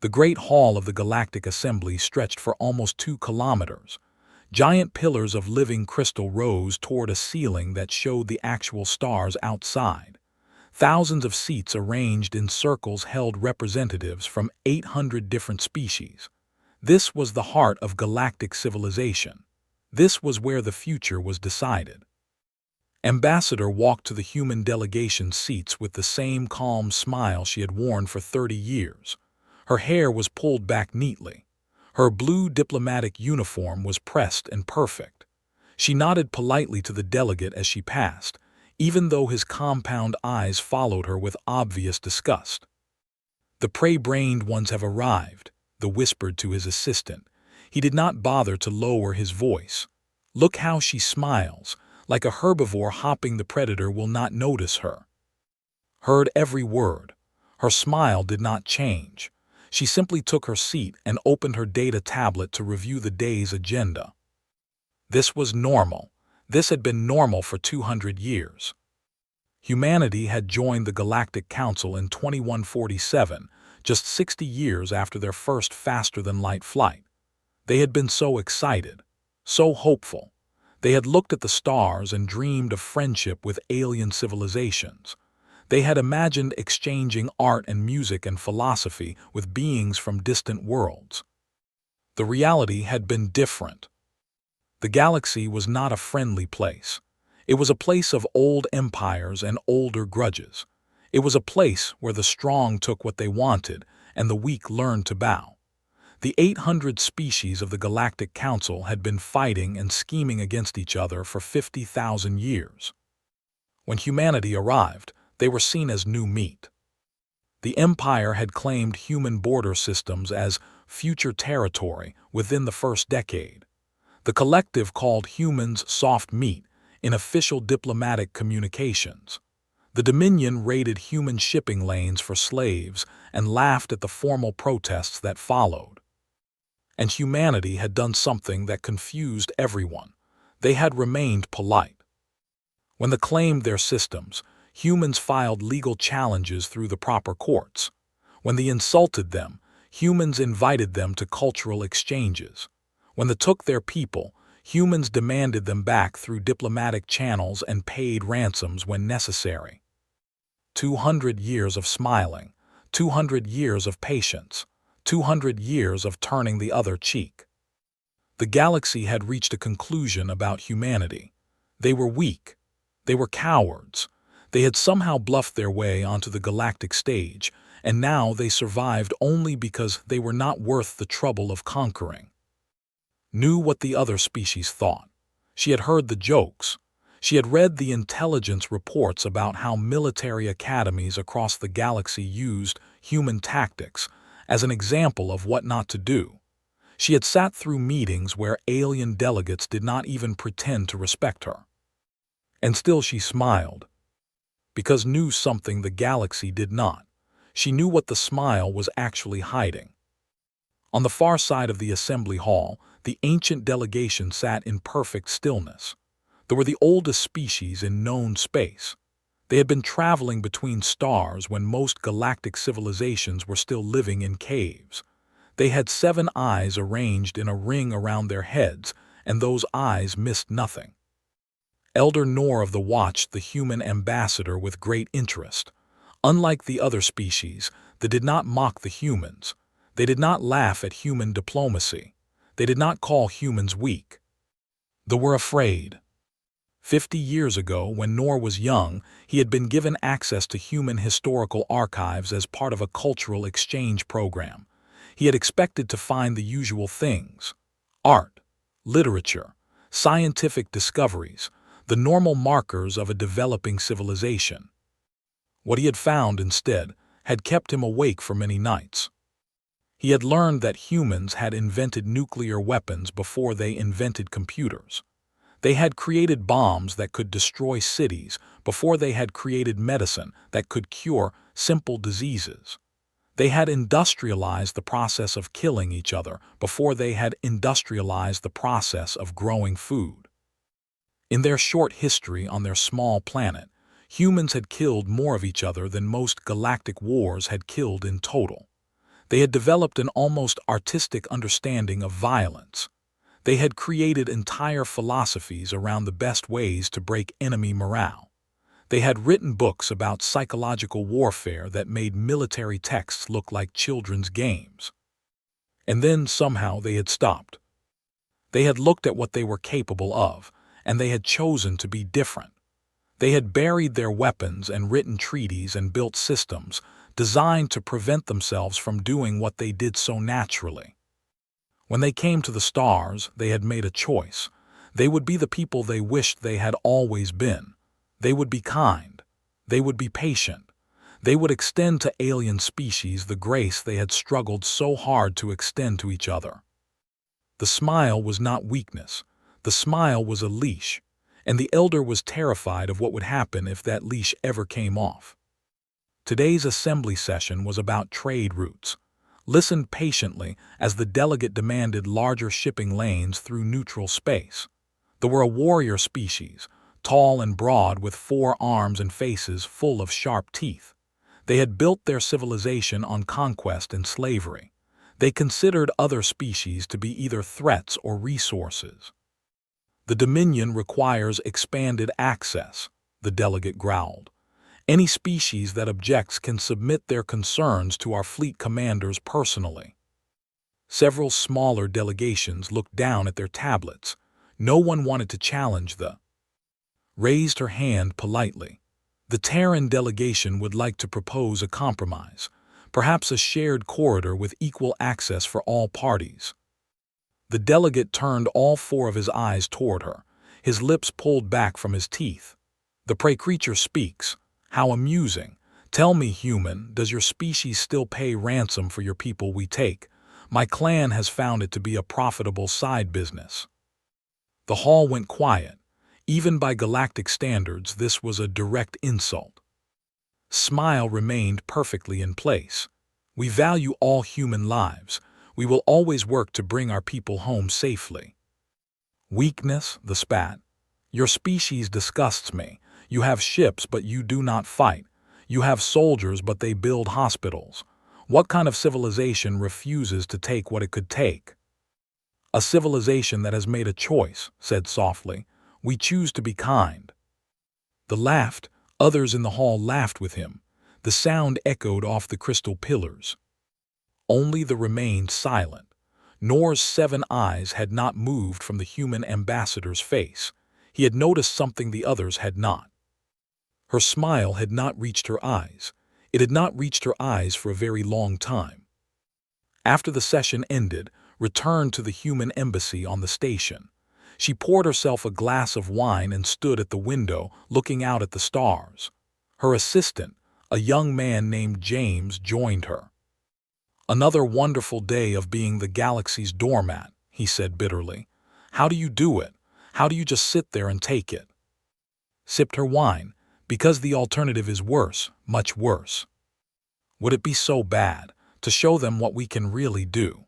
The Great Hall of the Galactic Assembly stretched for almost 2 kilometers. Giant pillars of living crystal rose toward a ceiling that showed the actual stars outside. Thousands of seats arranged in circles held representatives from 800 different species. This was the heart of galactic civilization. This was where the future was decided. Ambassador walked to the human delegation seats with the same calm smile she had worn for 30 years. Her hair was pulled back neatly. Her blue diplomatic uniform was pressed and perfect. She nodded politely to the delegate as she passed, even though his compound eyes followed her with obvious disgust. "The prey-brained ones have arrived," the whispered to his assistant. He did not bother to lower his voice. "Look how she smiles. Like a herbivore hopping, the predator will not notice her." Heard every word. Her smile did not change. She simply took her seat and opened her data tablet to review the day's agenda. This was normal. This had been normal for 200 years. Humanity had joined the Galactic Council in 2147, just 60 years after their first faster-than-light flight. They had been so excited, so hopeful. They had looked at the stars and dreamed of friendship with alien civilizations. They had imagined exchanging art and music and philosophy with beings from distant worlds. The reality had been different. The galaxy was not a friendly place. It was a place of old empires and older grudges. It was a place where the strong took what they wanted and the weak learned to bow. The 800 species of the Galactic Council had been fighting and scheming against each other for 50,000 years. When humanity arrived, they were seen as new meat. The Empire had claimed human border systems as future territory within the first decade. The collective called humans soft meat in official diplomatic communications. The Dominion raided human shipping lanes for slaves and laughed at the formal protests that followed. And humanity had done something that confused everyone. They had remained polite. When they claimed their systems, humans filed legal challenges through the proper courts. When they insulted them, humans invited them to cultural exchanges. When they took their people, humans demanded them back through diplomatic channels and paid ransoms when necessary. 200 years of smiling, 200 years of patience, 200 years of turning the other cheek. The galaxy had reached a conclusion about humanity. They were weak. They were cowards. They had somehow bluffed their way onto the galactic stage, and now they survived only because they were not worth the trouble of conquering. Knew what the other species thought. She had heard the jokes. She had read the intelligence reports about how military academies across the galaxy used human tactics as an example of what not to do. She had sat through meetings where alien delegates did not even pretend to respect her. And still she smiled, because knew something the galaxy did not. She knew what the smile was actually hiding. On the far side of the assembly hall, the ancient delegation sat in perfect stillness. They were the oldest species in known space. They had been traveling between stars when most galactic civilizations were still living in caves. They had 7 eyes arranged in a ring around their heads, and those eyes missed nothing. Elder Nor of the watched the human ambassador with great interest. Unlike the other species, they did not mock the humans. They did not laugh at human diplomacy. They did not call humans weak. They were afraid. 50 years ago, when Nor was young, he had been given access to human historical archives as part of a cultural exchange program. He had expected to find the usual things: art, literature, scientific discoveries, the normal markers of a developing civilization. What he had found, instead, had kept him awake for many nights. He had learned that humans had invented nuclear weapons before they invented computers. They had created bombs that could destroy cities before they had created medicine that could cure simple diseases. They had industrialized the process of killing each other before they had industrialized the process of growing food. In their short history on their small planet, humans had killed more of each other than most galactic wars had killed in total. They had developed an almost artistic understanding of violence. They had created entire philosophies around the best ways to break enemy morale. They had written books about psychological warfare that made military texts look like children's games. And then somehow they had stopped. They had looked at what they were capable of, and they had chosen to be different. They had buried their weapons and written treaties and built systems designed to prevent themselves from doing what they did so naturally. When they came to the stars, they had made a choice. They would be the people they wished they had always been. They would be kind. They would be patient. They would extend to alien species the grace they had struggled so hard to extend to each other. The smile was not weakness. The smile was a leash, and the elder was terrified of what would happen if that leash ever came off. Today's assembly session was about trade routes. Listen patiently as the delegate demanded larger shipping lanes through neutral space. They were a warrior species, tall and broad with 4 arms and faces full of sharp teeth. They had built their civilization on conquest and slavery. They considered other species to be either threats or resources. The Dominion requires expanded access, the delegate growled. Any species that objects can submit their concerns to our fleet commanders personally. Several smaller delegations looked down at their tablets. No one wanted to challenge raised her hand politely. The Terran delegation would like to propose a compromise, perhaps a shared corridor with equal access for all parties. The delegate turned all 4 of his eyes toward her, his lips pulled back from his teeth. The prey creature speaks. How amusing. Tell me, human, does your species still pay ransom for your people we take? My clan has found it to be a profitable side business. The hall went quiet. Even by galactic standards, this was a direct insult. Smile remained perfectly in place. We value all human lives. We will always work to bring our people home safely. Weakness, the spat. Your species disgusts me. You have ships, but you do not fight. You have soldiers, but they build hospitals. What kind of civilization refuses to take what it could take? A civilization that has made a choice, said softly. We choose to be kind. They laughed. Others in the hall laughed with him. The sound echoed off the crystal pillars. Only they remained silent. Nor's 7 eyes had not moved from the human ambassador's face. He had noticed something the others had not. Her smile had not reached her eyes. It had not reached her eyes for a very long time. After the session ended, returned to the human embassy on the station. She poured herself a glass of wine and stood at the window, looking out at the stars. Her assistant, a young man named James, joined her. Another wonderful day of being the galaxy's doormat, he said bitterly. How do you do it? How do you just sit there and take it? Sipped her wine. Because the alternative is worse, much worse. Would it be so bad to show them what we can really do?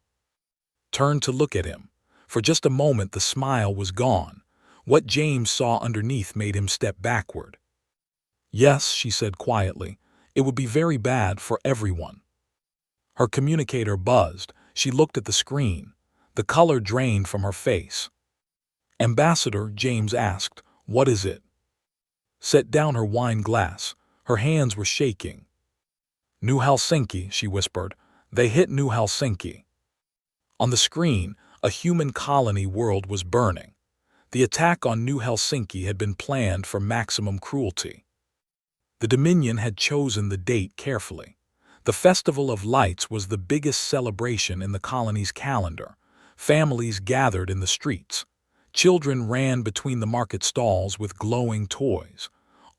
Turned to look at him. For just a moment the smile was gone. What James saw underneath made him step backward. Yes, she said quietly, it would be very bad for everyone. Her communicator buzzed. She looked at the screen. The color drained from her face. Ambassador, James asked, what is it? Set down her wine glass. Her hands were shaking. New Helsinki, she whispered. They hit New Helsinki. On the screen, a human colony world was burning. The attack on New Helsinki had been planned for maximum cruelty. The Dominion had chosen the date carefully. The Festival of Lights was the biggest celebration in the colony's calendar. Families gathered in the streets. Children ran between the market stalls with glowing toys.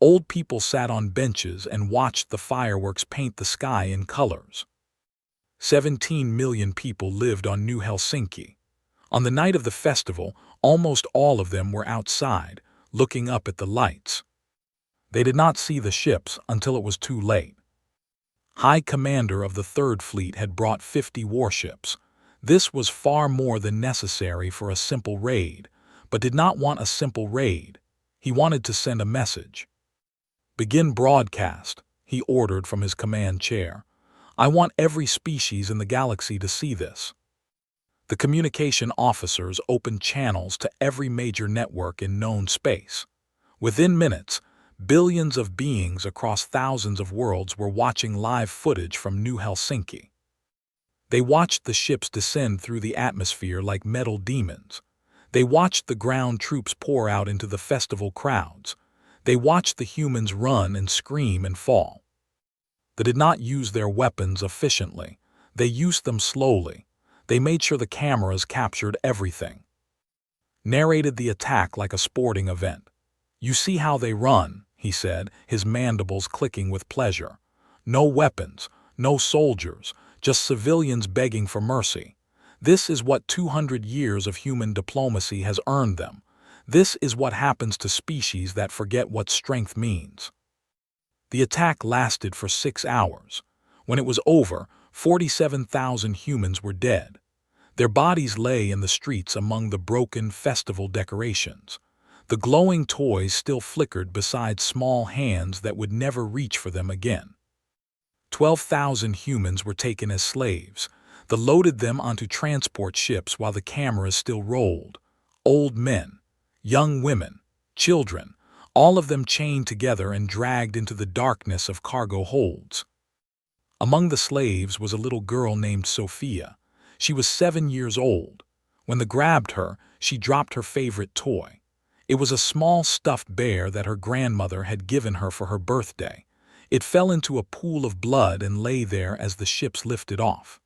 Old people sat on benches and watched the fireworks paint the sky in colors. 17 million people lived on New Helsinki. On the night of the festival, almost all of them were outside, looking up at the lights. They did not see the ships until it was too late. High Commander of the Third Fleet had brought 50 warships. This was far more than necessary for a simple raid, but did not want a simple raid. He wanted to send a message. Begin broadcast, he ordered from his command chair. I want every species in the galaxy to see this." The communication officers opened channels to every major network in known space. Within minutes, billions of beings across thousands of worlds were watching live footage from New Helsinki. They watched the ships descend through the atmosphere like metal demons. They watched the ground troops pour out into the festival crowds. They watched the humans run and scream and fall. They did not use their weapons efficiently. They used them slowly. They made sure the cameras captured everything. Narrated the attack like a sporting event. "You see how they run," he said, his mandibles clicking with pleasure. "No weapons, no soldiers, just civilians begging for mercy. This is what 200 years of human diplomacy has earned them. This is what happens to species that forget what strength means." The attack lasted for 6 hours. When it was over, 47,000 humans were dead. Their bodies lay in the streets among the broken festival decorations. The glowing toys still flickered beside small hands that would never reach for them again. 12,000 humans were taken as slaves. They loaded them onto transport ships while the cameras still rolled. Old men, young women, children, all of them chained together and dragged into the darkness of cargo holds. Among the slaves was a little girl named Sophia. She was 7 years old. When they grabbed her, she dropped her favorite toy. It was a small stuffed bear that her grandmother had given her for her birthday. It fell into a pool of blood and lay there as the ships lifted off.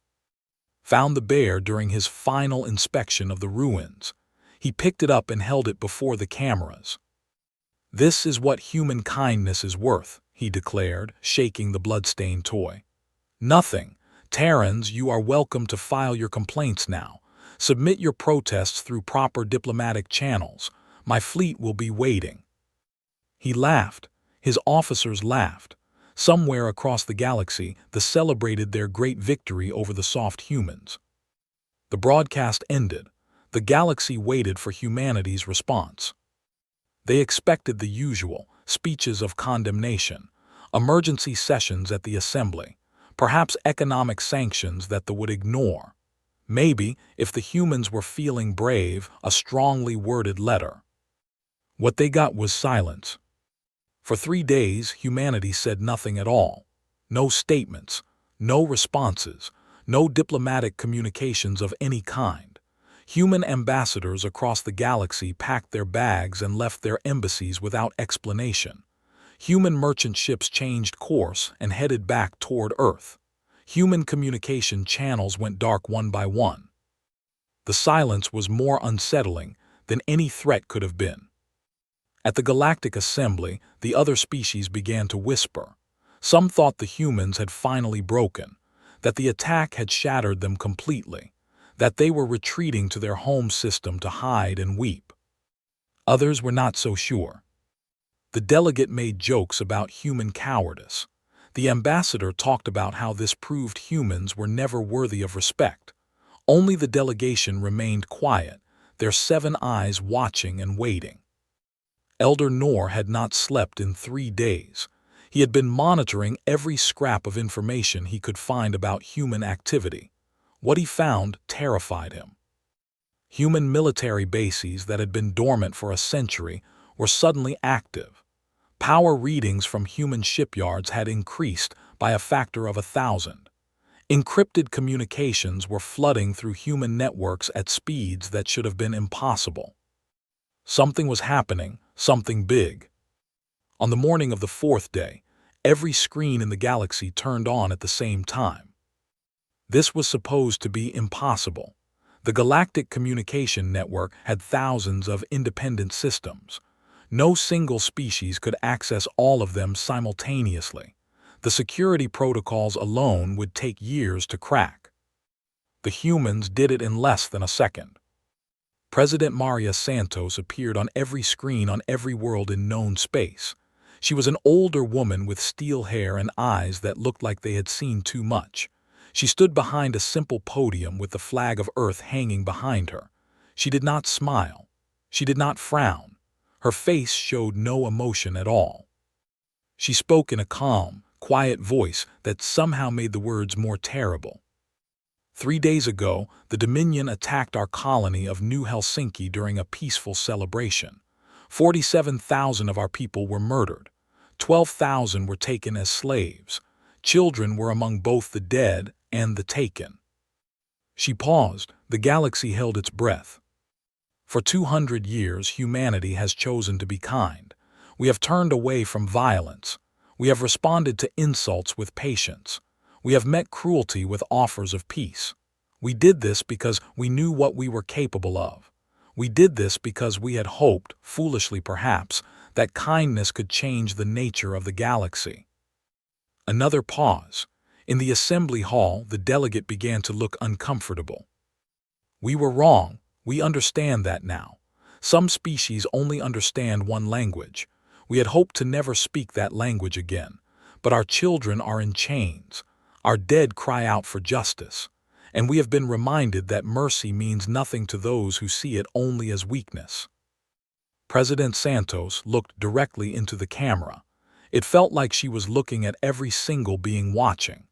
Found the bear during his final inspection of the ruins. He picked it up and held it before the cameras. "This is what human kindness is worth," he declared, shaking the blood-stained toy. "Nothing. Terrans, you are welcome to file your complaints now. Submit your protests through proper diplomatic channels. My fleet will be waiting." He laughed. His officers laughed. Somewhere across the galaxy, they celebrated their great victory over the soft humans. The broadcast ended. The galaxy waited for humanity's response. They expected the usual: speeches of condemnation, emergency sessions at the assembly, perhaps economic sanctions that they would ignore. Maybe, if the humans were feeling brave, a strongly worded letter. What they got was silence. For 3 days, humanity said nothing at all. No statements, no responses, no diplomatic communications of any kind. Human ambassadors across the galaxy packed their bags and left their embassies without explanation. Human merchant ships changed course and headed back toward Earth. Human communication channels went dark one by one. The silence was more unsettling than any threat could have been. At the Galactic Assembly, the other species began to whisper. Some thought the humans had finally broken, that the attack had shattered them completely, that they were retreating to their home system to hide and weep. Others were not so sure. The delegate made jokes about human cowardice. The ambassador talked about how this proved humans were never worthy of respect. Only the delegation remained quiet, their 7 eyes watching and waiting. Elder Nor had not slept in 3 days. He had been monitoring every scrap of information he could find about human activity. What he found terrified him. Human military bases that had been dormant for a century were suddenly active. Power readings from human shipyards had increased by a factor of 1,000. Encrypted communications were flooding through human networks at speeds that should have been impossible. Something was happening, something big. On the morning of the 4th day, every screen in the galaxy turned on at the same time. This was supposed to be impossible. The Galactic Communication Network had thousands of independent systems. No single species could access all of them simultaneously. The security protocols alone would take years to crack. The humans did it in less than a second. President Maria Santos appeared on every screen on every world in known space. She was an older woman with steel hair and eyes that looked like they had seen too much. She stood behind a simple podium with the flag of Earth hanging behind her. She did not smile. She did not frown. Her face showed no emotion at all. She spoke in a calm, quiet voice that somehow made the words more terrible. 3 days ago, the Dominion attacked our colony of New Helsinki during a peaceful celebration. 47,000 of our people were murdered. 12,000 were taken as slaves. Children were among both the dead and the taken. She paused. The galaxy held its breath. For 200 years, humanity has chosen to be kind. We have turned away from violence. We have responded to insults with patience. We have met cruelty with offers of peace. We did this because we knew what we were capable of. We did this because we had hoped, foolishly perhaps, that kindness could change the nature of the galaxy. Another pause. In the assembly hall, the delegate began to look uncomfortable. We were wrong. We understand that now. Some species only understand one language. We had hoped to never speak that language again. But our children are in chains. Our dead cry out for justice. And we have been reminded that mercy means nothing to those who see it only as weakness. President Santos looked directly into the camera. It felt like she was looking at every single being watching.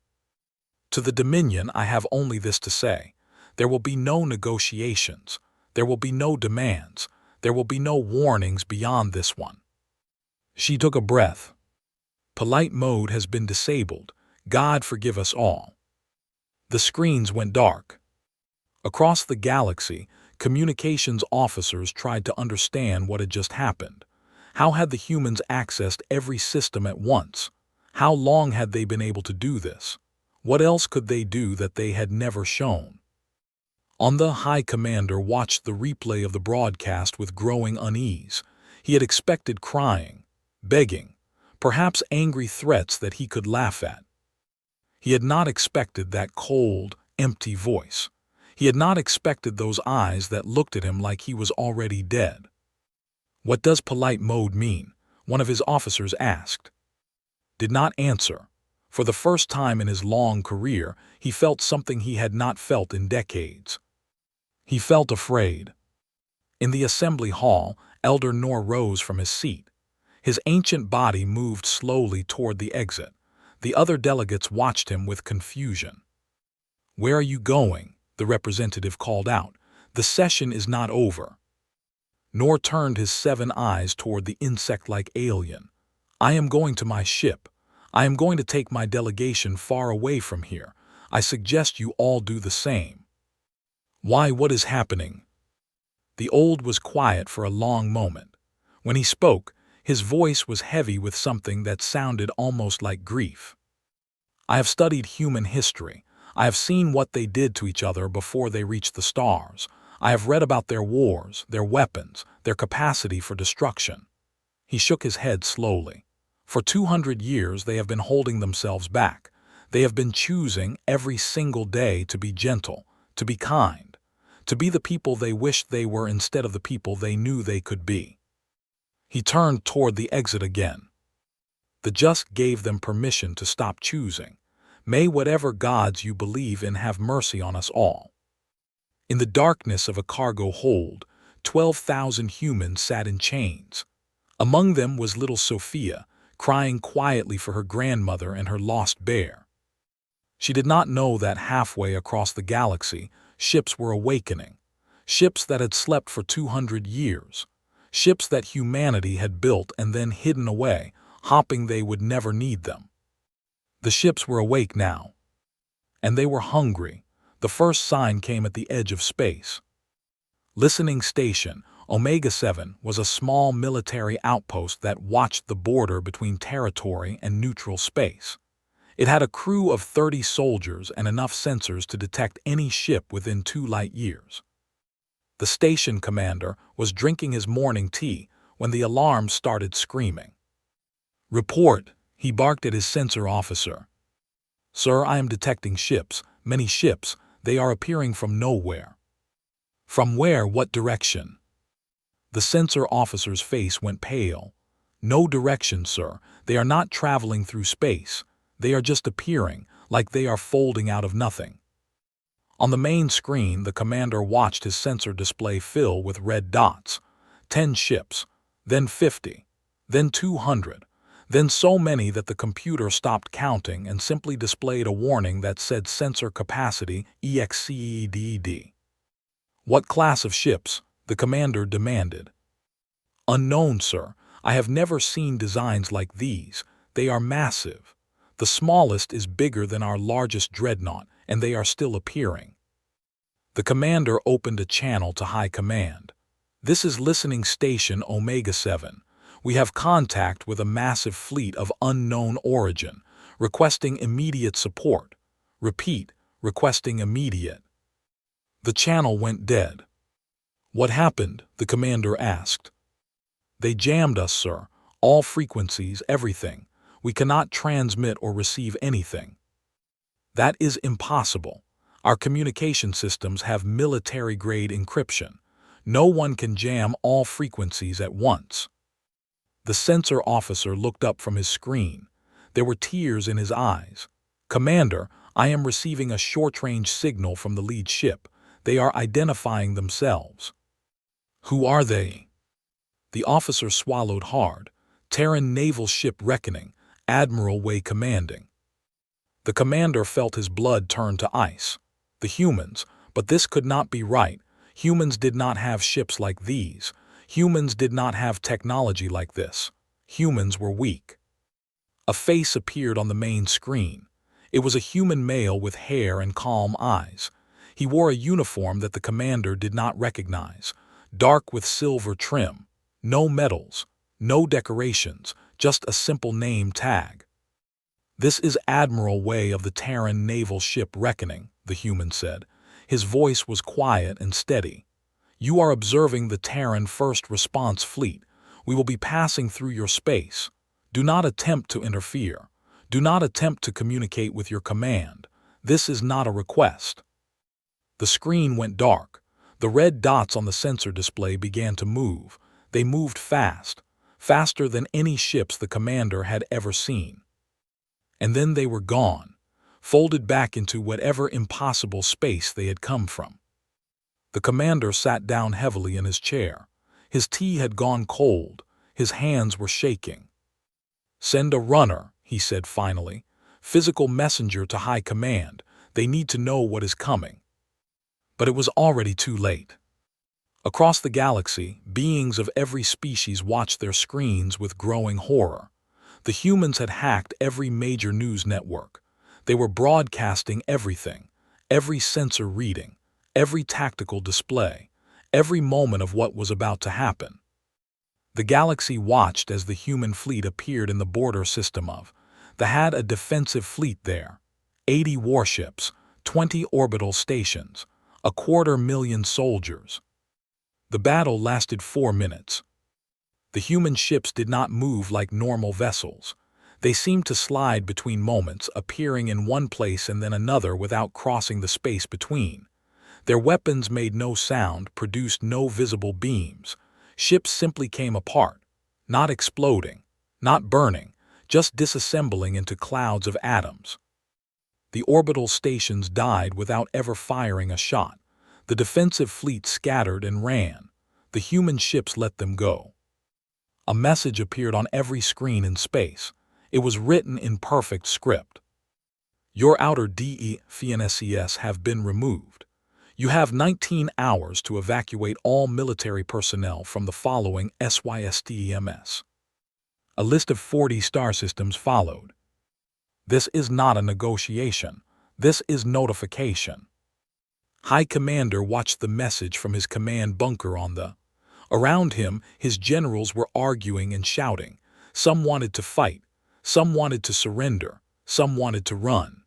To the Dominion, I have only this to say. There will be no negotiations. There will be no demands. There will be no warnings beyond this one. She took a breath. Polite mode has been disabled. God forgive us all. The screens went dark. Across the galaxy, communications officers tried to understand what had just happened. How had the humans accessed every system at once? How long had they been able to do this? What else could they do that they had never shown? The High Commander watched the replay of the broadcast with growing unease. He had expected crying, begging, perhaps angry threats that he could laugh at. He had not expected that cold, empty voice. He had not expected those eyes that looked at him like he was already dead. "What does polite mode mean?" one of his officers asked. Did not answer. For the first time in his long career, he felt something he had not felt in decades. He felt afraid. In the assembly hall, Elder Nor rose from his seat. His ancient body moved slowly toward the exit. The other delegates watched him with confusion. "Where are you going?" the representative called out. "The session is not over." Nor turned his 7 eyes toward the insect-like alien. "I am going to my ship. I am going to take my delegation far away from here. I suggest you all do the same." "Why, what is happening?" The old was quiet for a long moment. When he spoke, his voice was heavy with something that sounded almost like grief. "I have studied human history. I have seen what they did to each other before they reached the stars. I have read about their wars, their weapons, their capacity for destruction." He shook his head slowly. For 200 years they have been holding themselves back. They have been choosing every single day to be gentle, to be kind, to be the people they wished they were instead of the people they knew they could be. He turned toward the exit again. The just gave them permission to stop choosing. May whatever gods you believe in have mercy on us all. In the darkness of a cargo hold, 12,000 humans sat in chains. Among them was little Sophia, crying quietly for her grandmother and her lost bear. She did not know that halfway across the galaxy, ships were awakening. Ships that had slept for 200 years. Ships that humanity had built and then hidden away, hoping they would never need them. The ships were awake now. And they were hungry. The first sign came at the edge of space. Listening Station, Omega-7 was a small military outpost that watched the border between territory and neutral space. It had a crew of 30 soldiers and enough sensors to detect any ship within 2 light years. The station commander was drinking his morning tea when the alarm started screaming. "Report," he barked at his sensor officer. "Sir, I am detecting ships, many ships. They are appearing from nowhere." "From where? What direction?" The sensor officer's face went pale. "No direction, sir. They are not traveling through space. They are just appearing, like they are folding out of nothing." On the main screen, the commander watched his sensor display fill with red dots. 10 ships, then 50, then 200. Then so many that the computer stopped counting and simply displayed a warning that said sensor capacity EXCEDD. What class of ships? The commander demanded. Unknown, sir. I have never seen designs like these. They are massive. The smallest is bigger than our largest dreadnought, and they are still appearing. The commander opened a channel to High Command. This is listening station Omega 7. We have contact with a massive fleet of unknown origin, requesting immediate support. Repeat, requesting immediate. The channel went dead. What happened? The commander asked. They jammed us, sir. All frequencies, everything. We cannot transmit or receive anything. That is impossible. Our communication systems have military-grade encryption. No one can jam all frequencies at once. The sensor officer looked up from his screen. There were tears in his eyes. Commander, I am receiving a short-range signal from the lead ship. They are identifying themselves. Who are they? The officer swallowed hard. Terran naval ship Reckoning, Admiral Way commanding. The commander felt his blood turn to ice. The humans, but this could not be right. Humans did not have ships like these. Humans did not have technology like this. Humans were weak. A face appeared on the main screen. It was a human male with hair and calm eyes. He wore a uniform that the commander did not recognize, dark with silver trim. No medals, no decorations, just a simple name tag. This is Admiral Way of the Terran naval ship Reckoning, the human said. His voice was quiet and steady. You are observing the Terran First Response Fleet. We will be passing through your space. Do not attempt to interfere. Do not attempt to communicate with your command. This is not a request. The screen went dark. The red dots on the sensor display began to move. They moved fast, faster than any ships the commander had ever seen. And then they were gone, folded back into whatever impossible space they had come from. The commander sat down heavily in his chair. His tea had gone cold. His hands were shaking. Send a runner, he said finally. Physical messenger to High Command. They need to know what is coming. But it was already too late. Across the galaxy, beings of every species watched their screens with growing horror. The humans had hacked every major news network. They were broadcasting everything, every sensor reading, every tactical display, every moment of what was about to happen. The galaxy watched as the human fleet appeared in the border system of. They had a defensive fleet there, 80 warships, 20 orbital stations, 250,000 soldiers. The battle lasted 4 minutes. The human ships did not move like normal vessels. They seemed to slide between moments, appearing in one place and then another without crossing the space between. Their weapons made no sound, produced no visible beams. Ships simply came apart, not exploding, not burning, just disassembling into clouds of atoms. The orbital stations died without ever firing a shot. The defensive fleet scattered and ran. The human ships let them go. A message appeared on every screen in space. It was written in perfect script. Your outer defenses have been removed. You have 19 hours to evacuate all military personnel from the following SYSTEMS. A list of 40 star systems followed. This is not a negotiation. This is notification. High Commander watched the message from his command bunker on the. Around him, his generals were arguing and shouting. Some wanted to fight. Some wanted to surrender. Some wanted to run.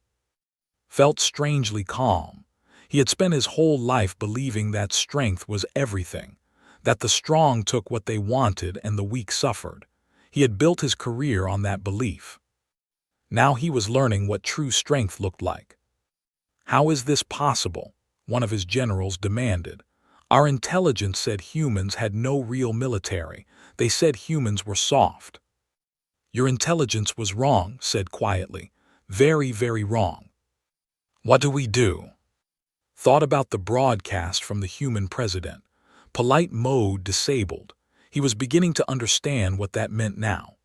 Felt strangely calm. He had spent his whole life believing that strength was everything, that the strong took what they wanted and the weak suffered. He had built his career on that belief. Now he was learning what true strength looked like. How is this possible? One of his generals demanded. Our intelligence said humans had no real military. They said humans were soft. Your intelligence was wrong, said quietly. Very, very wrong. What do we do? Thought about the broadcast from the human president. Polite mode disabled. He was beginning to understand what that meant now.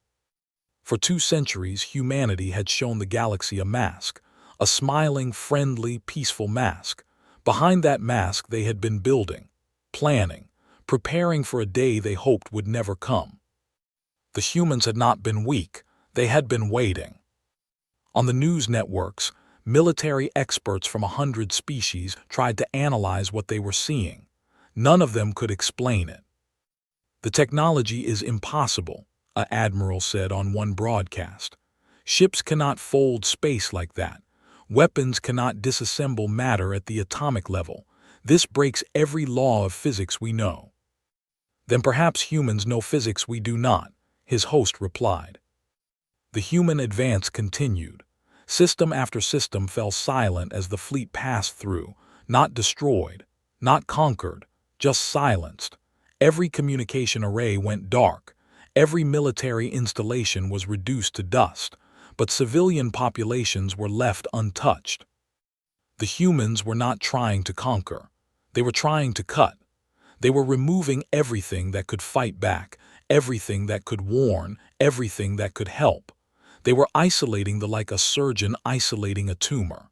For 2 centuries, humanity had shown the galaxy a mask, a smiling, friendly, peaceful mask. Behind that mask they had been building, planning, preparing for a day they hoped would never come. The humans had not been weak, they had been waiting. On the news networks, military experts from 100 species tried to analyze what they were seeing. None of them could explain it. "The technology is impossible," an admiral said on one broadcast. "Ships cannot fold space like that. Weapons cannot disassemble matter at the atomic level. This breaks every law of physics we know." "Then perhaps humans know physics we do not," his host replied. The human advance continued. System after system fell silent as the fleet passed through, not destroyed, not conquered, just silenced. Every communication array went dark. Every military installation was reduced to dust, but civilian populations were left untouched. The humans were not trying to conquer. They were trying to cut. They were removing everything that could fight back, everything that could warn, everything that could help. They were isolating like a surgeon isolating a tumor.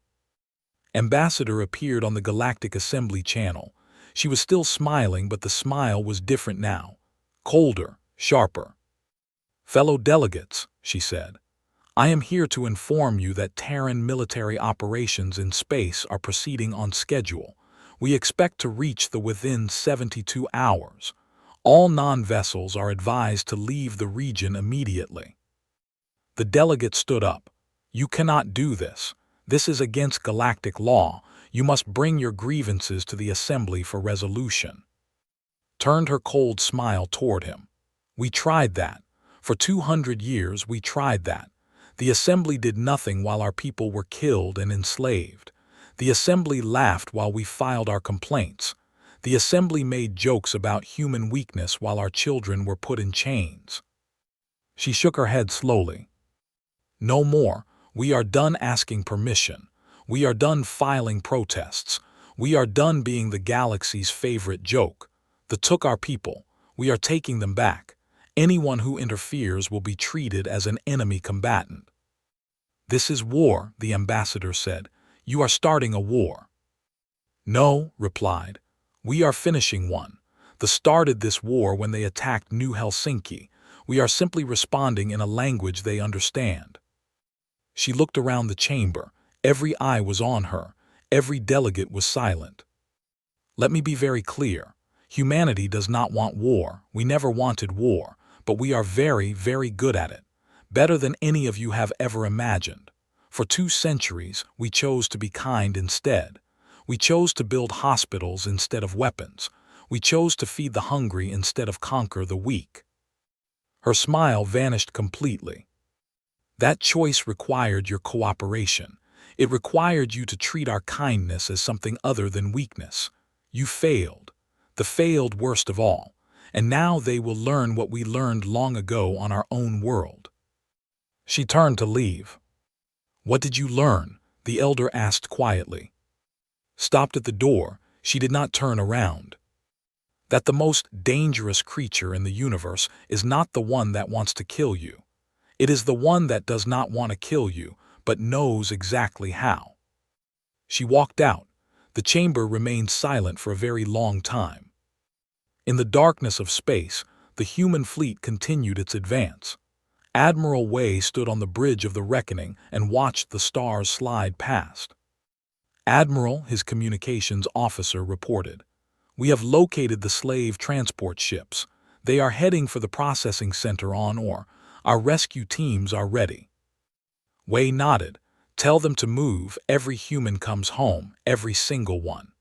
Ambassador appeared on the Galactic Assembly channel. She was still smiling, but the smile was different now. Colder, sharper. "Fellow delegates," she said, "I am here to inform you that Terran military operations in space are proceeding on schedule. We expect to reach within 72 hours. All non-vessels are advised to leave the region immediately." The delegate stood up. "You cannot do this. This is against galactic law. You must bring your grievances to the Assembly for resolution." Turned her cold smile toward him. "We tried that. For 200 years we tried that. The Assembly did nothing while our people were killed and enslaved. The Assembly laughed while we filed our complaints. The Assembly made jokes about human weakness while our children were put in chains." She shook her head slowly. "No more. We are done asking permission. We are done filing protests. We are done being the galaxy's favorite joke. They took our people. We are taking them back. Anyone who interferes will be treated as an enemy combatant." "This is war," the ambassador said. "You are starting a war." "No," replied. "We are finishing one. They started this war when they attacked New Helsinki. We are simply responding in a language they understand." She looked around the chamber. Every eye was on her. Every delegate was silent. "Let me be very clear. Humanity does not want war. We never wanted war, but we are very, very good at it. Better than any of you have ever imagined. For 2 centuries, we chose to be kind instead. We chose to build hospitals instead of weapons. We chose to feed the hungry instead of conquer the weak." Her smile vanished completely. "That choice required your cooperation. It required you to treat our kindness as something other than weakness. You failed. The failed worst of all. And now they will learn what we learned long ago on our own world." She turned to leave. "What did you learn?" the elder asked quietly. Stopped at the door, she did not turn around. "That the most dangerous creature in the universe is not the one that wants to kill you. It is the one that does not want to kill you, but knows exactly how." She walked out. The chamber remained silent for a very long time. In the darkness of space, the human fleet continued its advance. Admiral Wei stood on the bridge of the reckoning and watched the stars slide past. "Admiral," his communications officer reported, "we have located the slave transport ships. They are heading for the processing center on Or. Our rescue teams are ready." Wei nodded. "Tell them to move. Every human comes home, every single one."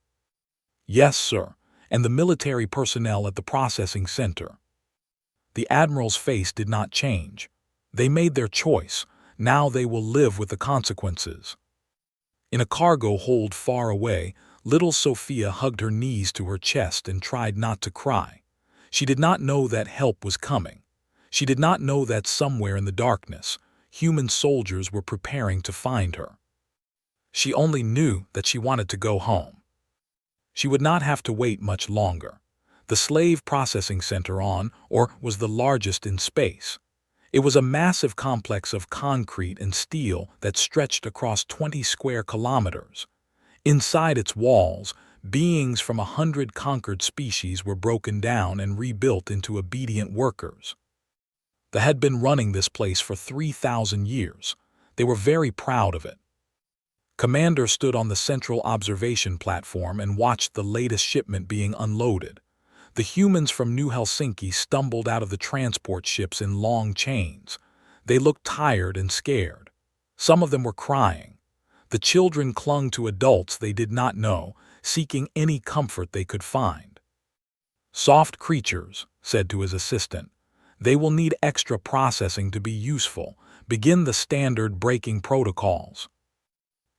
"Yes, sir. And the military personnel at the processing center." The admiral's face did not change. They made their choice. Now they will live with the consequences. In a cargo hold far away, little Sophia hugged her knees to her chest and tried not to cry. She did not know that help was coming. She did not know that somewhere in the darkness, human soldiers were preparing to find her. She only knew that she wanted to go home. She would not have to wait much longer. The slave processing center on Or was the largest in space. It was a massive complex of concrete and steel that stretched across 20 square kilometers. Inside its walls, beings from 100 conquered species were broken down and rebuilt into obedient workers. They had been running this place for 3,000 years. They were very proud of it. Commander stood on the central observation platform and watched the latest shipment being unloaded. The humans from New Helsinki stumbled out of the transport ships in long chains. They looked tired and scared. Some of them were crying. The children clung to adults they did not know, seeking any comfort they could find. "Soft creatures," said to his assistant. "They will need extra processing to be useful. Begin the standard braking protocols."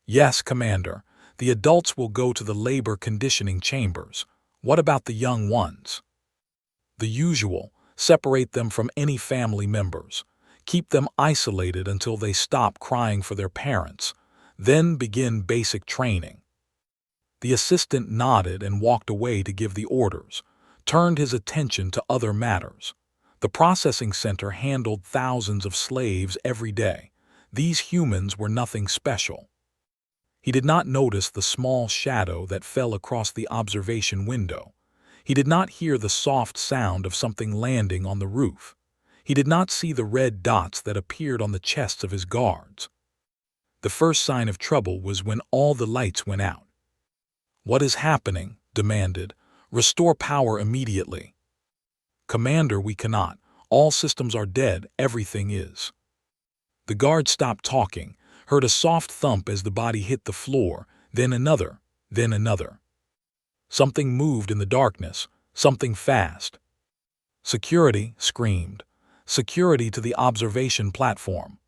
"Yes, Commander. The adults will go to the labor conditioning chambers. What about the young ones?" "The usual. Separate them from any family members. Keep them isolated until they stop crying for their parents. Then begin basic training." The assistant nodded and walked away to give the orders, turned his attention to other matters. The processing center handled thousands of slaves every day. These humans were nothing special. He did not notice the small shadow that fell across the observation window. He did not hear the soft sound of something landing on the roof. He did not see the red dots that appeared on the chests of his guards. The first sign of trouble was when all the lights went out. "What is happening?" demanded. "Restore power immediately." "Commander, we cannot. All systems are dead. Everything is." The guard stopped talking, heard a soft thump as the body hit the floor, then another, then another. Something moved in the darkness, something fast. "Security!" screamed. "Security to the observation platform."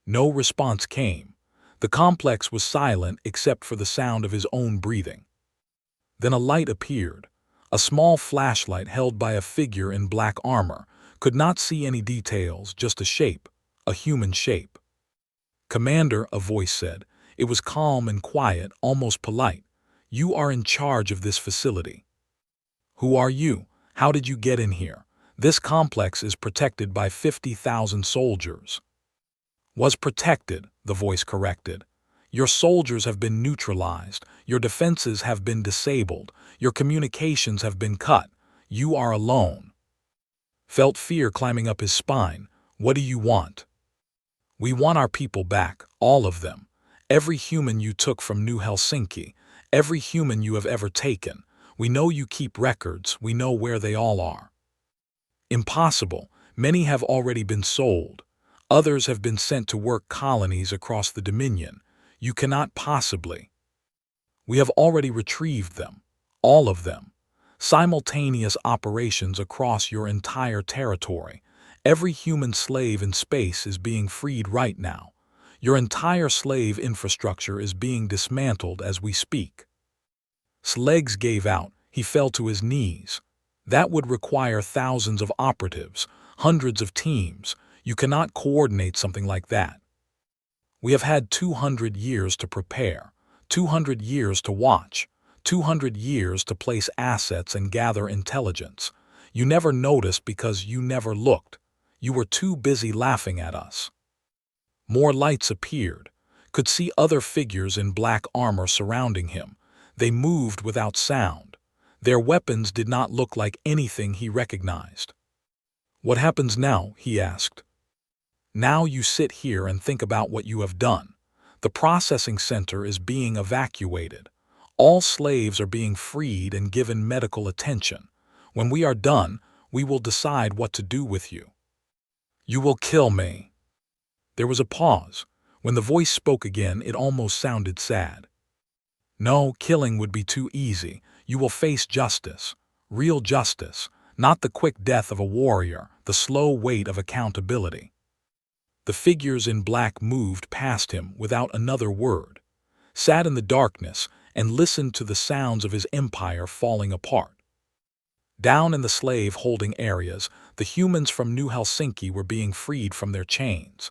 No response came. The complex was silent except for the sound of his own breathing. Then a light appeared. A small flashlight held by a figure in black armor. Could not see any details, just a shape, a human shape. "Commander," a voice said. It was calm and quiet, almost polite. "You are in charge of this facility." "Who are you? How did you get in here? This complex is protected by 50,000 soldiers." "Was protected," the voice corrected. "Your soldiers have been neutralized. Your defenses have been disabled. Your communications have been cut. You are alone." Felt fear climbing up his spine. "What do you want?" "We want our people back, all of them. Every human you took from New Helsinki, every human you have ever taken. We know you keep records, we know where they all are." "Impossible. Many have already been sold. Others have been sent to work colonies across the Dominion. You cannot possibly." "We have already retrieved them. All of them. Simultaneous operations across your entire territory. Every human slave in space is being freed right now. Your entire slave infrastructure is being dismantled as we speak." His legs gave out. He fell to his knees. "That would require thousands of operatives, hundreds of teams. You cannot coordinate something like that." "We have had 200 years to prepare, 200 years to watch, 200 years to place assets and gather intelligence. You never noticed because you never looked. You were too busy laughing at us." More lights appeared. Could see other figures in black armor surrounding him. They moved without sound. Their weapons did not look like anything he recognized. "What happens now?" he asked. "Now you sit here and think about what you have done. The processing center is being evacuated. All slaves are being freed and given medical attention. When we are done, we will decide what to do with you." "You will kill me." There was a pause. When the voice spoke again, it almost sounded sad. "No, killing would be too easy. You will face justice. Real justice. Not the quick death of a warrior, the slow wait of accountability." The figures in black moved past him without another word, sat in the darkness, and listened to the sounds of his empire falling apart. Down in the slave-holding areas, the humans from New Helsinki were being freed from their chains.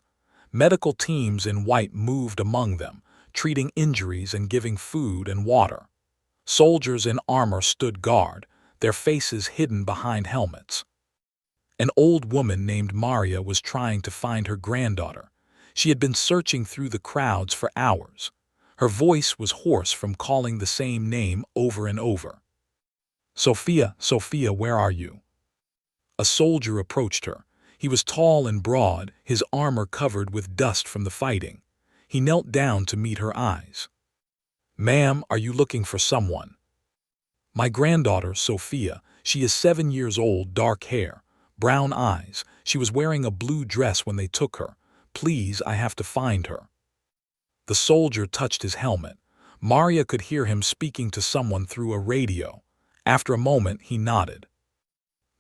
Medical teams in white moved among them, treating injuries and giving food and water. Soldiers in armor stood guard, their faces hidden behind helmets. An old woman named Maria was trying to find her granddaughter. She had been searching through the crowds for hours. Her voice was hoarse from calling the same name over and over. "Sophia, Sophia, where are you?" A soldier approached her. He was tall and broad, his armor covered with dust from the fighting. He knelt down to meet her eyes. "Ma'am, are you looking for someone?" "My granddaughter, Sophia. She is 7 years old, dark hair, brown eyes. She was wearing a blue dress when they took her. Please, I have to find her." The soldier touched his helmet. Maria could hear him speaking to someone through a radio. After a moment, he nodded.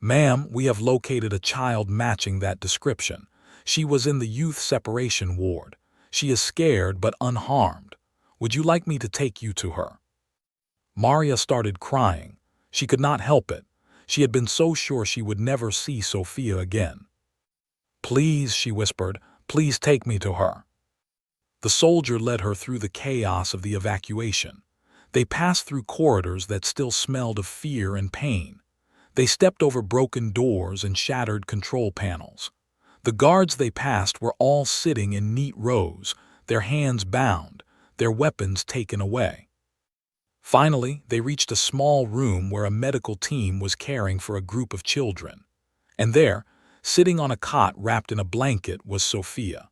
"Ma'am, we have located a child matching that description. She was in the youth separation ward. She is scared but unharmed. Would you like me to take you to her?" Maria started crying. She could not help it. She had been so sure she would never see Sophia again. "Please," she whispered, "please take me to her." The soldier led her through the chaos of the evacuation. They passed through corridors that still smelled of fear and pain. They stepped over broken doors and shattered control panels. The guards they passed were all sitting in neat rows, their hands bound, their weapons taken away. Finally, they reached a small room where a medical team was caring for a group of children. And there, sitting on a cot wrapped in a blanket, was Sophia.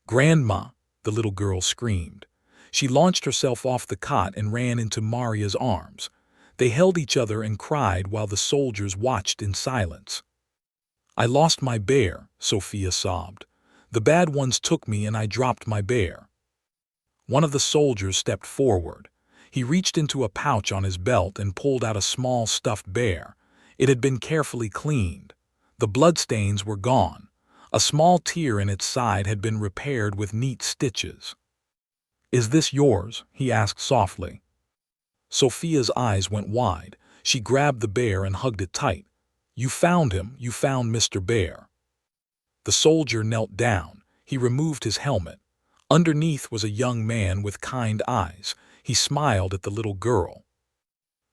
"Grandma!" the little girl screamed. She launched herself off the cot and ran into Maria's arms. They held each other and cried while the soldiers watched in silence. "I lost my bear," Sophia sobbed. "The bad ones took me and I dropped my bear." One of the soldiers stepped forward. He reached into a pouch on his belt and pulled out a small stuffed bear. It had been carefully cleaned. The bloodstains were gone. A small tear in its side had been repaired with neat stitches. "Is this yours?" he asked softly. Sophia's eyes went wide. She grabbed the bear and hugged it tight. "You found him. You found Mr. Bear." The soldier knelt down. He removed his helmet. Underneath was a young man with kind eyes. He smiled at the little girl.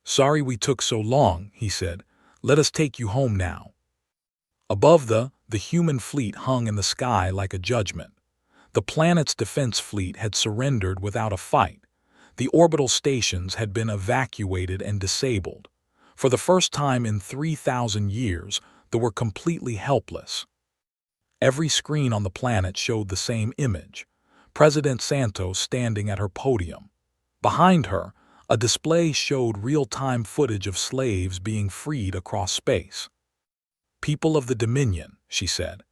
"Sorry we took so long," he said. "Let us take you home now." Above the human fleet hung in the sky like a judgment. The planet's defense fleet had surrendered without a fight. The orbital stations had been evacuated and disabled. For the first time in 3,000 years, they were completely helpless. Every screen on the planet showed the same image: President Santos standing at her podium. Behind her, a display showed real-time footage of slaves being freed across space. "People of the Dominion," she said,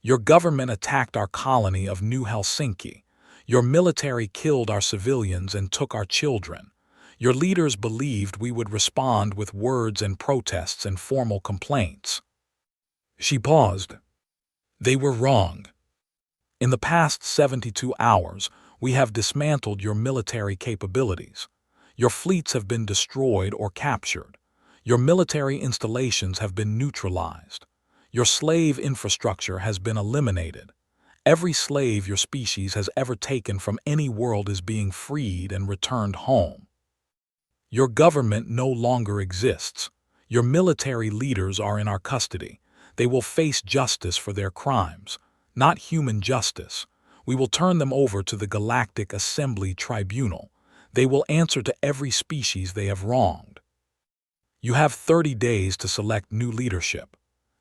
"your government attacked our colony of New Helsinki. Your military killed our civilians and took our children. Your leaders believed we would respond with words and protests and formal complaints." She paused. "They were wrong. In the past 72 hours, we have dismantled your military capabilities. Your fleets have been destroyed or captured. Your military installations have been neutralized. Your slave infrastructure has been eliminated. Every slave your species has ever taken from any world is being freed and returned home. Your government no longer exists. Your military leaders are in our custody. They will face justice for their crimes, not human justice. We will turn them over to the Galactic Assembly Tribunal. They will answer to every species they have wronged. You have 30 days to select new leadership.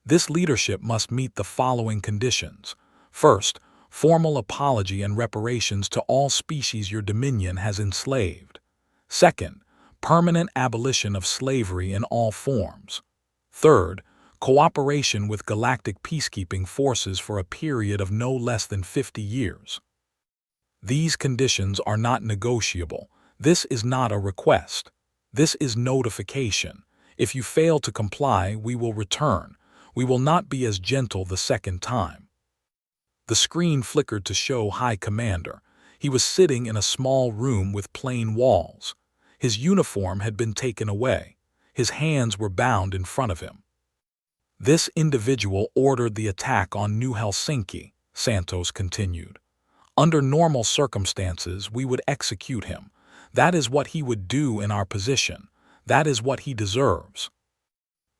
This leadership must meet the following conditions. First, formal apology and reparations to all species your dominion has enslaved. Second, permanent abolition of slavery in all forms. Third, cooperation with galactic peacekeeping forces for a period of no less than 50 years. These conditions are not negotiable. This is not a request. This is notification. If you fail to comply, we will return. We will not be as gentle the second time. The screen flickered to show High Commander. He was sitting in a small room with plain walls. His uniform had been taken away. His hands were bound in front of him. "This individual ordered the attack on New Helsinki," Santos continued. "Under normal circumstances, we would execute him. That is what he would do in our position. That is what he deserves.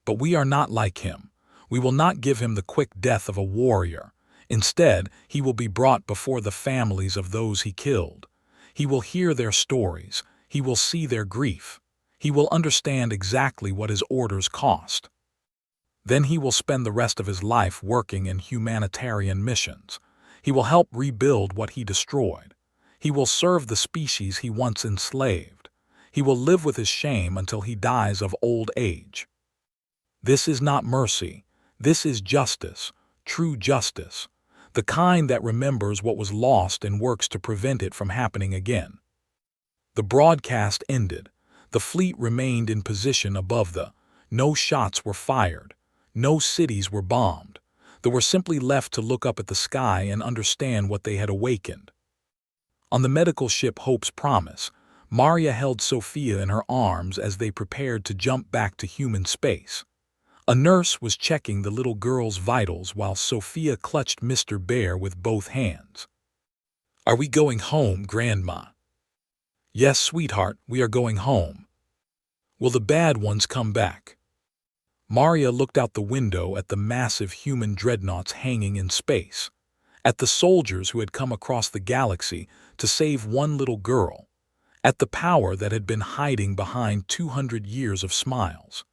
But we are not like him. We will not give him the quick death of a warrior. Instead, he will be brought before the families of those he killed. He will hear their stories. He will see their grief. He will understand exactly what his orders cost. Then he will spend the rest of his life working in humanitarian missions. He will help rebuild what he destroyed. He will serve the species he once enslaved. He will live with his shame until he dies of old age. This is not mercy. This is justice, true justice, the kind that remembers what was lost and works to prevent it from happening again. The broadcast ended. The fleet remained in position above the. No shots were fired. No cities were bombed. They were simply left to look up at the sky and understand what they had awakened. On the medical ship Hope's Promise, Maria held Sophia in her arms as they prepared to jump back to human space. A nurse was checking the little girl's vitals while Sophia clutched Mr. Bear with both hands. "Are we going home, Grandma?" "Yes, sweetheart, we are going home." "Will the bad ones come back?" Maria looked out the window at the massive human dreadnoughts hanging in space, at the soldiers who had come across the galaxy to save one little girl, at the power that had been hiding behind 200 years of smiles.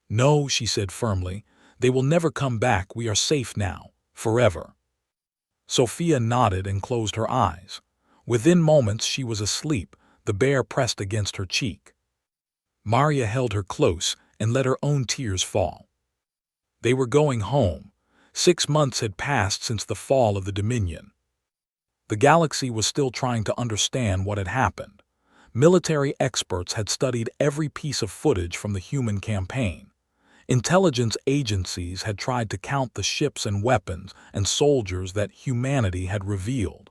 "No," she said firmly, "they will never come back. We are safe now, forever." Sophia nodded and closed her eyes. Within moments she was asleep, the bear pressed against her cheek. Maria held her close and let her own tears fall. They were going home. 6 months had passed since the fall of the Dominion. The galaxy was still trying to understand what had happened. Military experts had studied every piece of footage from the human campaign. Intelligence agencies had tried to count the ships and weapons and soldiers that humanity had revealed.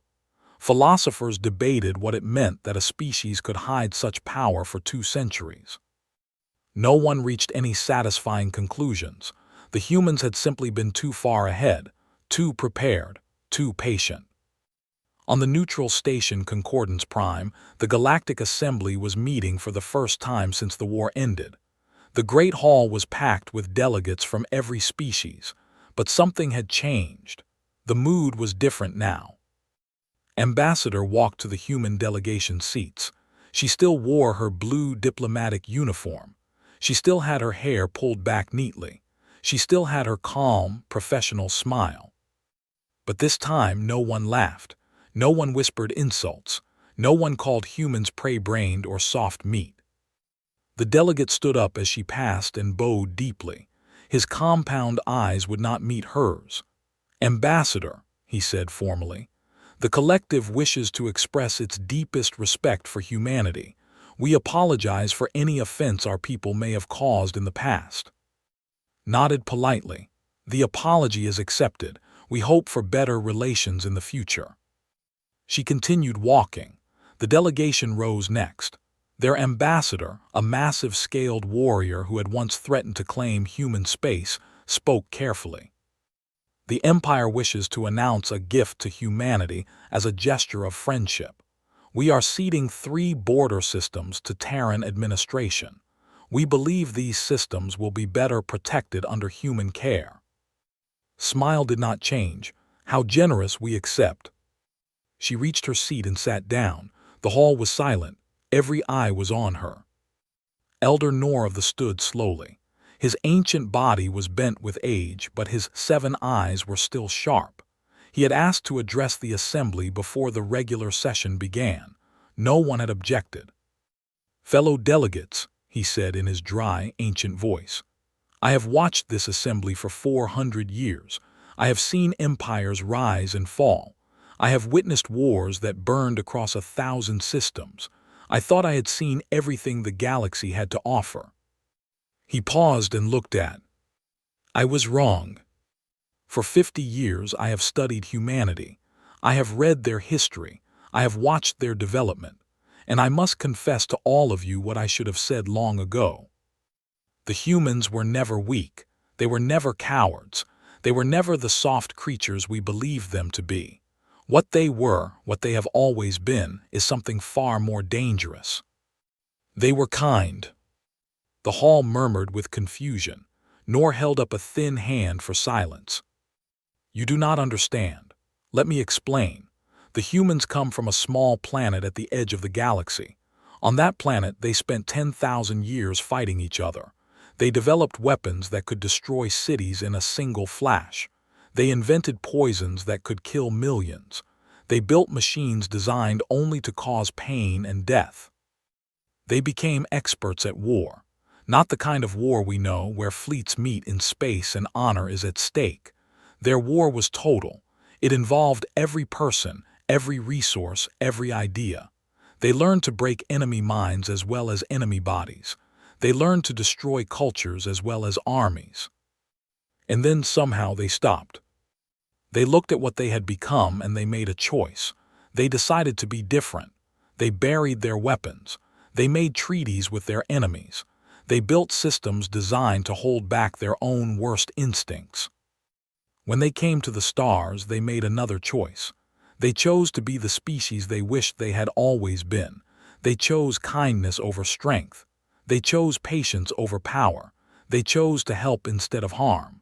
Philosophers debated what it meant that a species could hide such power for 2 centuries. No one reached any satisfying conclusions. The humans had simply been too far ahead, too prepared, too patient. On the neutral station Concordance Prime, the Galactic Assembly was meeting for the first time since the war ended. The Great Hall was packed with delegates from every species, but something had changed. The mood was different now. Ambassador walked to the human delegation seats. She still wore her blue diplomatic uniform. She still had her hair pulled back neatly. She still had her calm, professional smile. But this time no one laughed. No one whispered insults. No one called humans prey-brained or soft meat. The delegate stood up as she passed and bowed deeply. His compound eyes would not meet hers. "Ambassador," he said formally, "the collective wishes to express its deepest respect for humanity. We apologize for any offense our people may have caused in the past." Nodded politely. "The apology is accepted. We hope for better relations in the future." She continued walking. The delegation rose next. Their ambassador, a massive scaled warrior who had once threatened to claim human space, spoke carefully. "The Empire wishes to announce a gift to humanity as a gesture of friendship. We are ceding 3 border systems to Terran administration. We believe these systems will be better protected under human care." Smile did not change. "How generous, we accept." She reached her seat and sat down. The hall was silent. Every eye was on her. Elder Nor of the stood slowly. His ancient body was bent with age, but his 7 eyes were still sharp. He had asked to address the assembly before the regular session began. No one had objected. "Fellow delegates," he said in his dry, ancient voice, "I have watched this assembly for 400 years. I have seen empires rise and fall. I have witnessed wars that burned across 1,000 systems. I thought I had seen everything the galaxy had to offer." He paused and looked at. "I was wrong. For 50 years I have studied humanity. I have read their history. I have watched their development. And I must confess to all of you what I should have said long ago. The humans were never weak. They were never cowards. They were never the soft creatures we believed them to be. What they were, what they have always been, is something far more dangerous. They were kind." The hall murmured with confusion. nor held up a thin hand for silence. You do not understand. Let me explain. The humans come from a small planet at the edge of the galaxy. On that planet, they spent 10,000 years fighting each other. They developed weapons that could destroy cities in a single flash. They invented poisons that could kill millions. They built machines designed only to cause pain and death. They became experts at war. Not the kind of war we know, where fleets meet in space and honor is at stake. Their war was total. It involved every person, every resource, every idea. They learned to break enemy minds as well as enemy bodies. They learned to destroy cultures as well as armies. And then somehow they stopped. They looked at what they had become and they made a choice. They decided to be different. They buried their weapons. They made treaties with their enemies. They built systems designed to hold back their own worst instincts. When they came to the stars, they made another choice. They chose to be the species they wished they had always been. They chose kindness over strength. They chose patience over power. They chose to help instead of harm.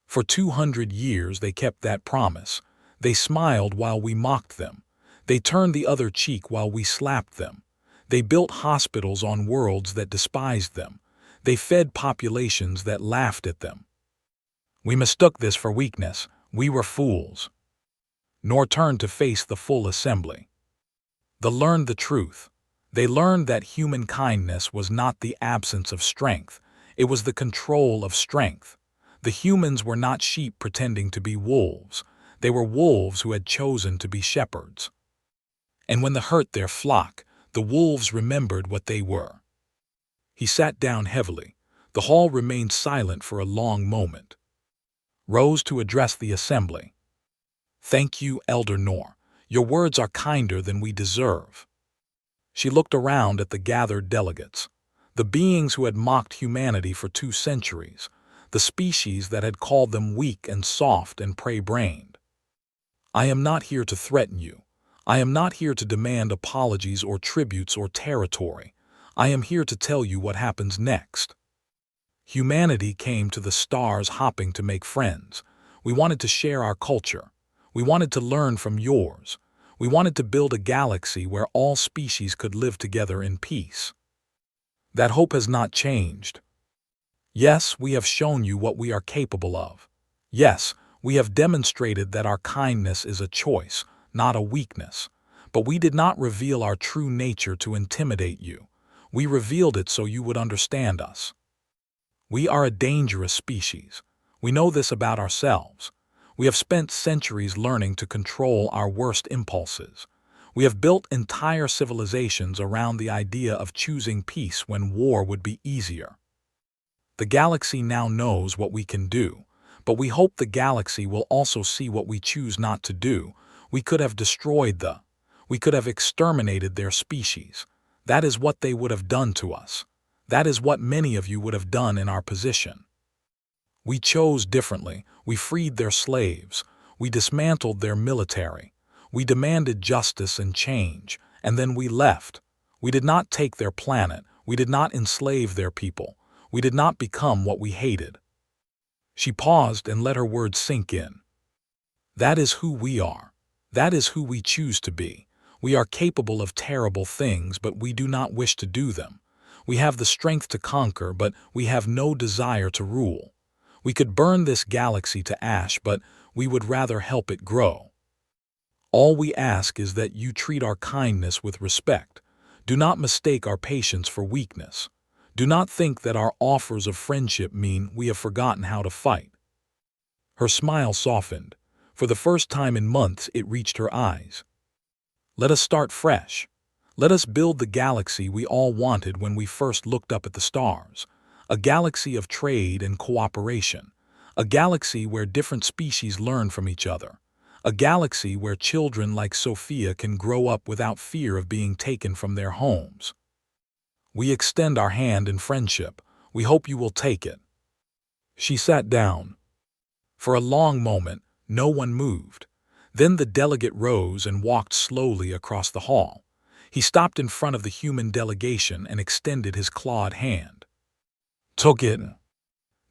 For 200 years they kept that promise. They smiled while we mocked them. They turned the other cheek while we slapped them. They built hospitals on worlds that despised them. They fed populations that laughed at them. We mistook this for weakness. We were fools. Nor turned to face the full assembly. They learned the truth. They learned that human kindness was not the absence of strength. It was the control of strength. The humans were not sheep pretending to be wolves. They were wolves who had chosen to be shepherds. And when they hurt their flock, the wolves remembered what they were. He sat down heavily. The hall remained silent for a long moment. Rose to address the assembly. Thank you, Elder Nor. Your words are kinder than we deserve. She looked around at the gathered delegates, the beings who had mocked humanity for 2 centuries, the species that had called them weak and soft and prey-brained. I am not here to threaten you. I am not here to demand apologies or tributes or territory. I am here to tell you what happens next. Humanity came to the stars hopping to make friends. We wanted to share our culture. We wanted to learn from yours. We wanted to build a galaxy where all species could live together in peace. That hope has not changed. Yes, we have shown you what we are capable of. Yes, we have demonstrated that our kindness is a choice, not a weakness. But we did not reveal our true nature to intimidate you. We revealed it so you would understand us. We are a dangerous species. We know this about ourselves. We have spent centuries learning to control our worst impulses. We have built entire civilizations around the idea of choosing peace when war would be easier. The galaxy now knows what we can do, but we hope the galaxy will also see what we choose not to do. We could have we could have exterminated their species. That is what they would have done to us. That is what many of you would have done in our position. We chose differently. We freed their slaves. We dismantled their military. We demanded justice and change, and then we left. We did not take their planet. We did not enslave their people. We did not become what we hated. She paused and let her words sink in. That is who we are. That is who we choose to be. We are capable of terrible things, but we do not wish to do them. We have the strength to conquer, but we have no desire to rule. We could burn this galaxy to ash, but we would rather help it grow. All we ask is that you treat our kindness with respect. Do not mistake our patience for weakness. Do not think that our offers of friendship mean we have forgotten how to fight. Her smile softened. For the first time in months, it reached her eyes. Let us start fresh. Let us build the galaxy we all wanted when we first looked up at the stars. A galaxy of trade and cooperation. A galaxy where different species learn from each other. A galaxy where children like Sophia can grow up without fear of being taken from their homes. We extend our hand in friendship. We hope you will take it. She sat down. For a long moment, no one moved. Then the delegate rose and walked slowly across the hall. He stopped in front of the human delegation and extended his clawed hand. Took it.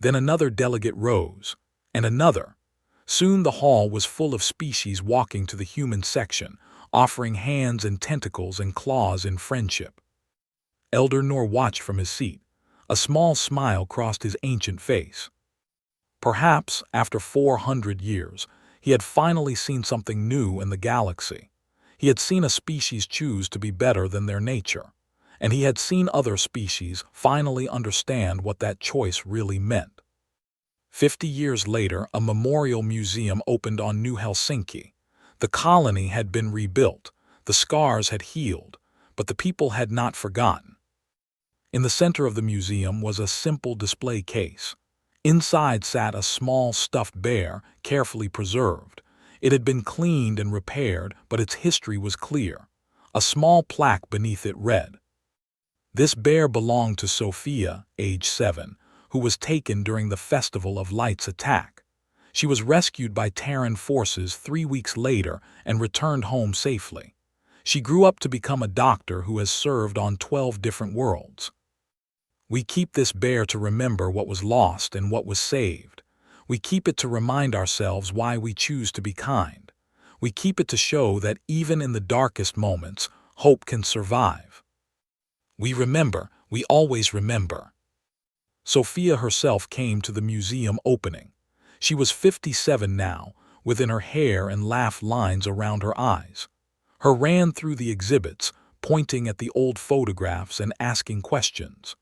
Then another delegate rose, and another. Soon the hall was full of species walking to the human section, offering hands and tentacles and claws in friendship. Elder Nor watched from his seat. A small smile crossed his ancient face. Perhaps, after 400 years, he had finally seen something new in the galaxy. He had seen a species choose to be better than their nature, and he had seen other species finally understand what that choice really meant. 50 years later, a memorial museum opened on New Helsinki. The colony had been rebuilt, the scars had healed, but the people had not forgotten. In the center of the museum was a simple display case. Inside sat a small stuffed bear, carefully preserved. It had been cleaned and repaired, but its history was clear. A small plaque beneath it read, "This bear belonged to Sophia, age 7, who was taken during the Festival of Lights attack. She was rescued by Terran forces 3 weeks later and returned home safely. She grew up to become a doctor who has served on 12 different worlds. We keep this bear to remember what was lost and what was saved. We keep it to remind ourselves why we choose to be kind. We keep it to show that even in the darkest moments, hope can survive. We remember, we always remember." Sophia herself came to the museum opening. She was 57 now, within her hair and laugh lines around her eyes. Her ran through the exhibits, pointing at the old photographs and asking questions.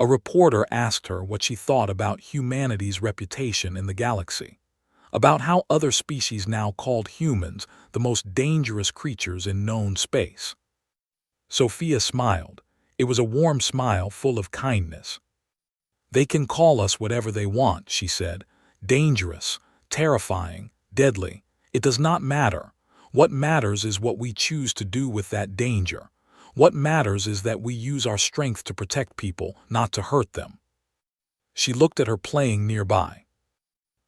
A reporter asked her what she thought about humanity's reputation in the galaxy, about how other species now called humans the most dangerous creatures in known space. Sophia smiled. It was a warm smile full of kindness. "They can call us whatever they want," she said. "Dangerous, terrifying, deadly. It does not matter. What matters is what we choose to do with that danger. What matters is that we use our strength to protect people, not to hurt them." She looked at her playing nearby.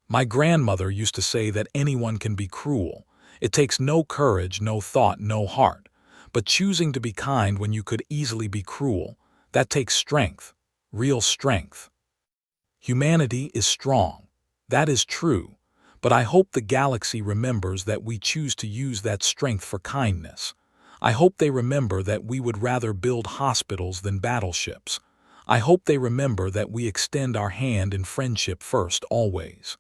"My grandmother used to say that anyone can be cruel. It takes no courage, no thought, no heart. But choosing to be kind when you could easily be cruel, that takes strength, real strength. Humanity is strong. That is true. But I hope the galaxy remembers that we choose to use that strength for kindness. I hope they remember that we would rather build hospitals than battleships. I hope they remember that we extend our hand in friendship first, always."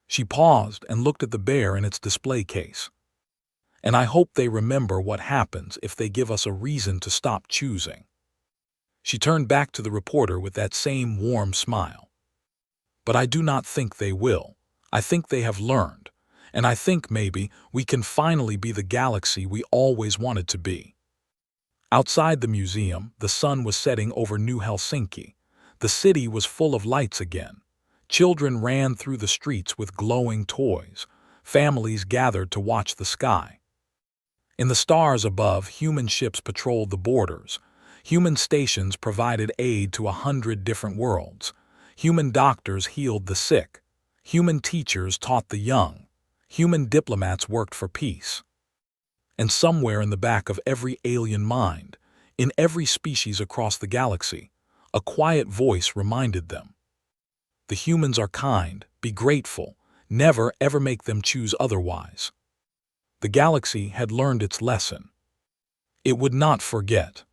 She paused and looked at the bear in its display case. "And I hope they remember what happens if they give us a reason to stop choosing." She turned back to the reporter with that same warm smile. "But I do not think they will. I think they have learned. And I think maybe we can finally be the galaxy we always wanted to be." Outside the museum, the sun was setting over New Helsinki. The city was full of lights again. Children ran through the streets with glowing toys. Families gathered to watch the sky. In the stars above, human ships patrolled the borders. Human stations provided aid to 100 different worlds. Human doctors healed the sick. Human teachers taught the young. Human diplomats worked for peace. And somewhere in the back of every alien mind, in every species across the galaxy, a quiet voice reminded them. The humans are kind, be grateful, never ever make them choose otherwise. The galaxy had learned its lesson. It would not forget.